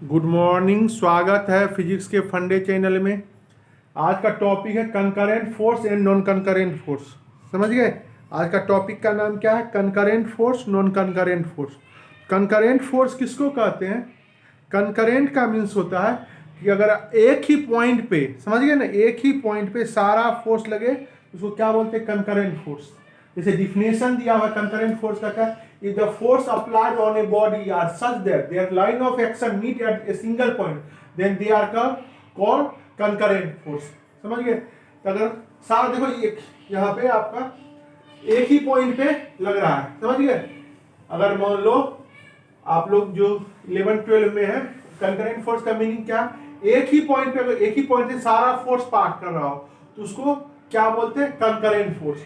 Good morning. स्वागत है physics के फंडे चैनल में। आज का टॉपिक है concurrent force and non concurrent force. समझ गए? आज का टॉपिक का नाम क्या है? Concurrent force, non concurrent force. Concurrent force किसको कहते हैं? कंकरेंट का मीन्स होता है कि अगर एक ही पॉइंट पे, समझ गए ना, एक ही पॉइंट पे सारा फोर्स लगे उसको क्या बोलते हैं? Concurrent force. जैसे डिफिनेशन दिया हुआ कंकरेंट फोर्स का क्या? If the force applied on a body are such that their line of action meet at a single point, then they are called concurrent force. समझ गए? तो अगर सारा देखो एक यहाँ पे आपका एक ही पॉइंट पे लग रहा है, समझ गए? अगर मान लो आप लोग जो 11-12 में है, कंकरेंट फोर्स का मीनिंग क्या? एक ही पॉइंट पे, अगर एक ही पॉइंट से सारा फोर्स पास कर रहा हो तो उसको क्या बोलते हैं? Concurrent force.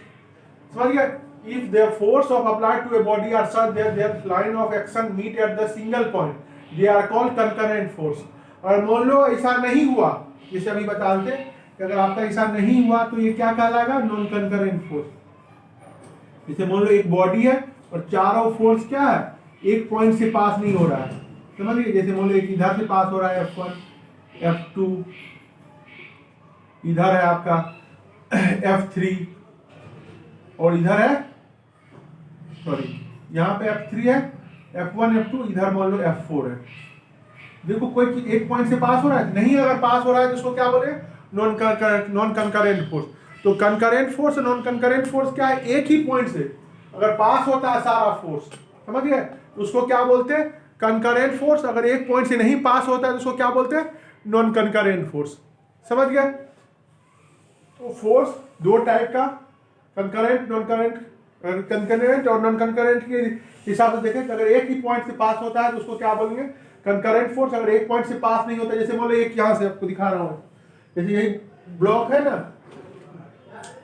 समझ गए? If the force of applied to a body are such that their line of action meet at the single point, they are called concurrent force. और मान लो ऐसा नहीं हुआ, जैसे अभी बता देते कि अगर आपका ऐसा नहीं हुआ तो ये क्या कहलाएगा? Non concurrent force. जैसे मान लो एक बॉडी है और चारों फोर्स क्या है? एक पॉइंट से पास नहीं हो रहा है। समझिए? जैसे मान लो एक इधर से पास हो रहा है F1, F2, इधर है आपका F3 और इधर है, सॉरी, यहाँ पे F3 है, F1, F2, इधर मान लो F4 है। देखो कोई एक पॉइंट से पास हो रहा है? नहीं। अगर पास हो रहा है तो उसको क्या बोले? Non concurrent force. तो कंकरेंट फोर्स और नॉन कंकरेंट फोर्स क्या है? एक ही पॉइंट से अगर पास होता है सारा फोर्स, समझ गए, तो उसको क्या बोलते हैं? Concurrent force. अगर एक पॉइंट से नहीं पास होता है तो उसको क्या बोलते हैं? Non concurrent force. समझ गए? तो फोर्स दो टाइप का, कंकरेंट, नॉन करेंट, कंकरेंट और नॉन कंकरेंट के हिसाब से देखें। अगर एक ही पॉइंट से पास होता है तो उसको क्या बोलेंगे? Concurrent force. अगर एक पॉइंट से पास नहीं होता, जैसे मान लो एक यहाँ से आपको दिखा रहा हूँ, जैसे यही ब्लॉक है ना,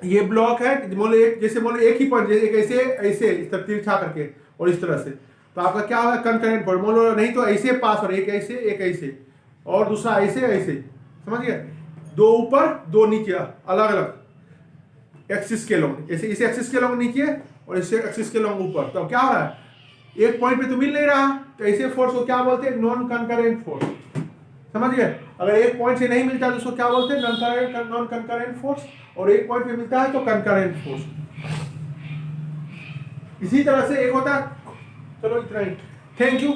ये ब्लॉक है, मान लो एक, जैसे मान लो एक ही पॉइंट, जैसे एक ऐसे ऐसे इस तरह तिरछा करके और इस तरह से, तो आपका क्या होगा? Concurrent force. मान लो नहीं तो ऐसे पास हो रहा है, एक ऐसे और दूसरा ऐसे ऐसे, समझ गए? दो ऊपर दो नीचे, अलग अलग एक्सिस के लॉन्ग, जैसे इस एक्सिस के लॉन्ग नीचे और इस एक्सिस के लॉन्ग ऊपर। तो क्या हो रहा है? एक पॉइंट पे तो मिल नहीं रहा, तो ऐसे फोर्स को क्या बोलते हैं? Non concurrent force. समझ गए? अगर एक पॉइंट से नहीं मिलता तो उसको क्या बोलते हैं? Non concurrent force. और एक पॉइंट पे मिलता है तो कंकरेंट फोर्स। इसी तरह से एक होता है। चलो इतना ही, थैंक यू।